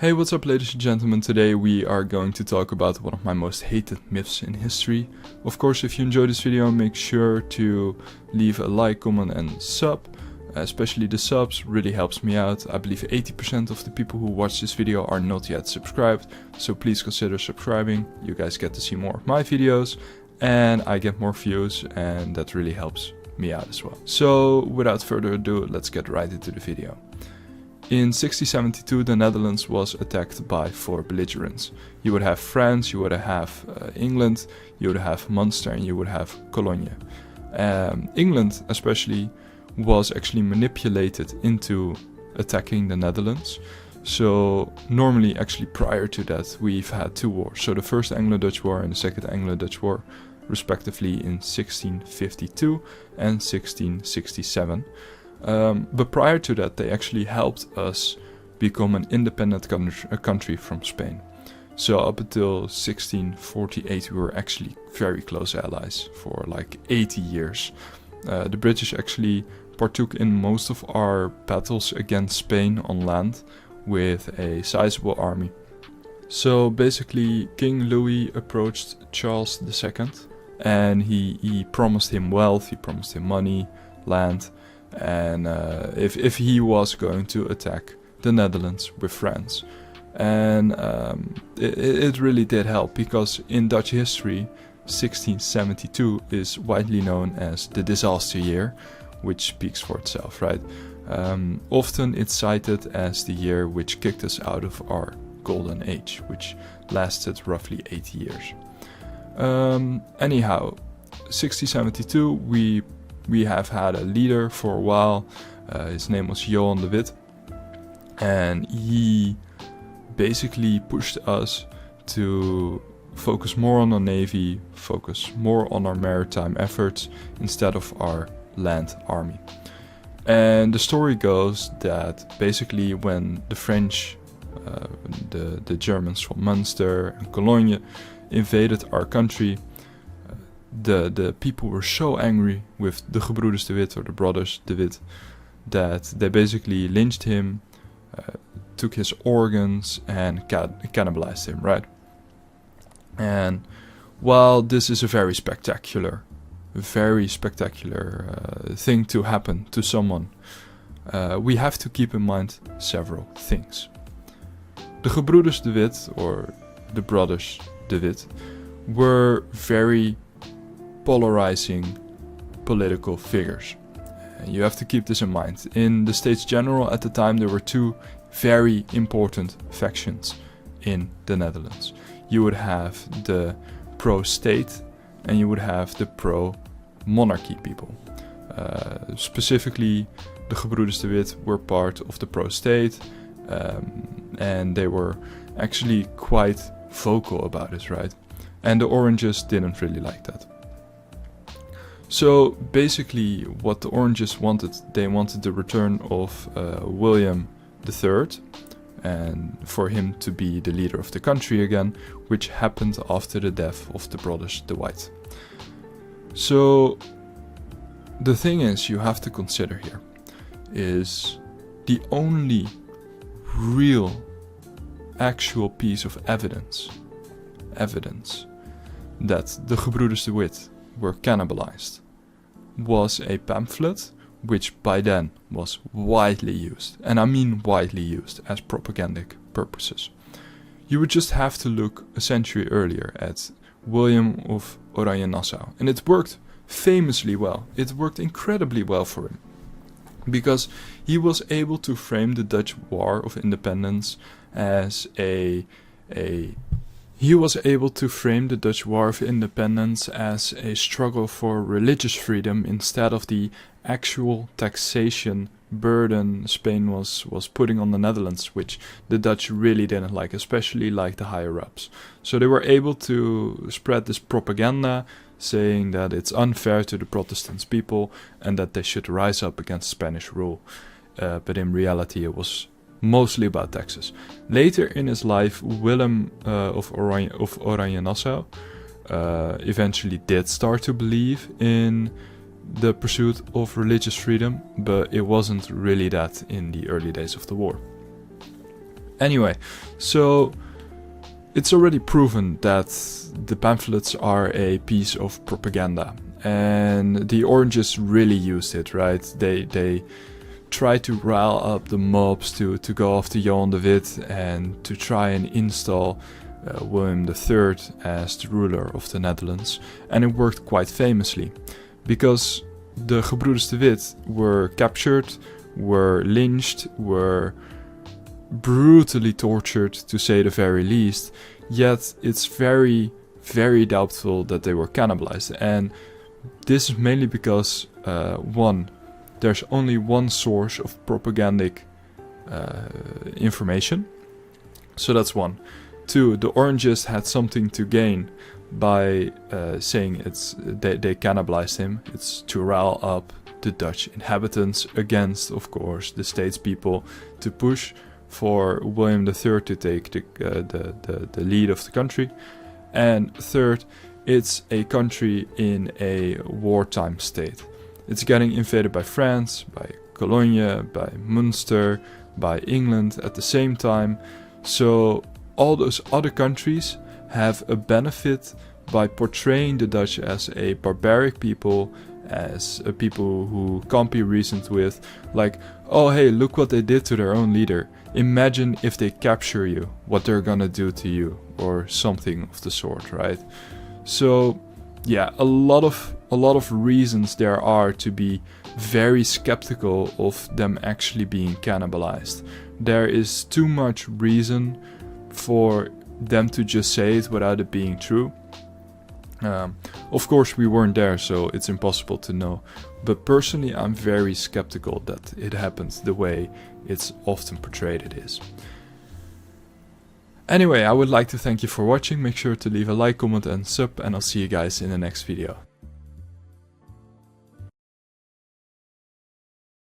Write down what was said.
Hey, what's up ladies and gentlemen, today we are going to talk about one of my most hated myths in history. Of course, if you enjoyed this video, make sure to leave a like, comment and sub. Especially the subs really helps me out. I believe 80% of the people who watch this video are not yet subscribed, so please consider subscribing. You guys get to see more of my videos and I get more views, and that really helps me out as well. So without further ado, let's get right into the video. In 1672, the Netherlands was attacked by 4 belligerents. You would have France, you would have England, you would have Munster, and you would have Cologne. England especially was actually manipulated into attacking the Netherlands. So normally, actually prior to that, we've had 2 wars. So the first Anglo-Dutch War and the second Anglo-Dutch War, respectively in 1652 and 1667. But prior to that, they actually helped us become an independent country from Spain. So up until 1648, we were actually very close allies for like 80 years. The British actually partook in most of our battles against Spain on land with a sizable army. So basically, King Louis approached Charles II and he promised him wealth, he promised him money, land. And if he was going to attack the Netherlands with France. And it really did help, because in Dutch history 1672 is widely known as the disaster year, which speaks for itself, right? Often it's cited as the year which kicked us out of our golden age, which lasted roughly 80 years. Anyhow, 1672 we have had a leader for a while. His name was Johan de Witt, and he basically pushed us to focus more on our navy, focus more on our maritime efforts instead of our land army. And the story goes that basically when the French, the Germans from Munster and Cologne invaded our country, the people were so angry with the Gebroeders de Witt, or the brothers de Witt, that they basically lynched him, took his organs and cannibalized him, right? And while this is a very spectacular thing to happen to someone, we have to keep in mind several things. The Gebroeders de Witt, or the brothers de Witt, were very polarizing political figures. You have to keep this in mind. In the States General at the time, there were 2 very important factions in the Netherlands. You would have the pro-state and you would have the pro-monarchy people. Specifically, the Gebroeders de Witt were part of the pro-state, and they were actually quite vocal about it, right? And the Oranges didn't really like that. So basically what the Oranges wanted, they wanted the return of William III, and for him to be the leader of the country again, which happened after the death of the brothers de Witt. So the thing is, you have to consider here, is the only real actual piece of evidence that the Gebroeders de Witt were cannibalized was a pamphlet which by then was widely used, and I mean widely used, as propagandic purposes. You would just have to look a century earlier at William of Oranje-Nassau, and it worked famously well. It worked incredibly well for him, because he was able to frame the Dutch War of Independence as a struggle for religious freedom instead of the actual taxation burden Spain was putting on the Netherlands, which the Dutch really didn't like, especially like the higher ups. So they were able to spread this propaganda saying that it's unfair to the Protestant people and that they should rise up against Spanish rule. But in reality it was mostly about taxes. Later in his life, Willem of Oranje-Nassau eventually did start to believe in the pursuit of religious freedom, but it wasn't really that in the early days of the war. Anyway, so it's already proven that the pamphlets are a piece of propaganda, and the Oranges really used it, right? They try to rile up the mobs to go after Johan de Witt and to try and install William III as the ruler of the Netherlands, and it worked quite famously, because the Gebroeders de Witt were captured, were lynched, were brutally tortured, to say the very least, yet it's very, very doubtful that they were cannibalized. And this is mainly because, one, there's only one source of propagandic information, so that's one. Two, the Oranges had something to gain by saying they cannibalized him. It's to rile up the Dutch inhabitants against, of course, the statespeople, to push for William III to take the lead of the country. And third, it's a country in a wartime state. It's getting invaded by France, by Cologne, by Munster, by England at the same time. So all those other countries have a benefit by portraying the Dutch as a barbaric people, as a people who can't be reasoned with. Like, oh hey, look what they did to their own leader. Imagine if they capture you, what they're gonna do to you, or something of the sort, right? So yeah, a lot of reasons there are to be very skeptical of them actually being cannibalized. There is too much reason for them to just say it without it being true. Of course we weren't there, so it's impossible to know, but personally I'm very skeptical that it happened the way it's often portrayed it is. Anyway, I would like to thank you for watching. Make sure to leave a like, comment and sub, and I'll see you guys in the next video.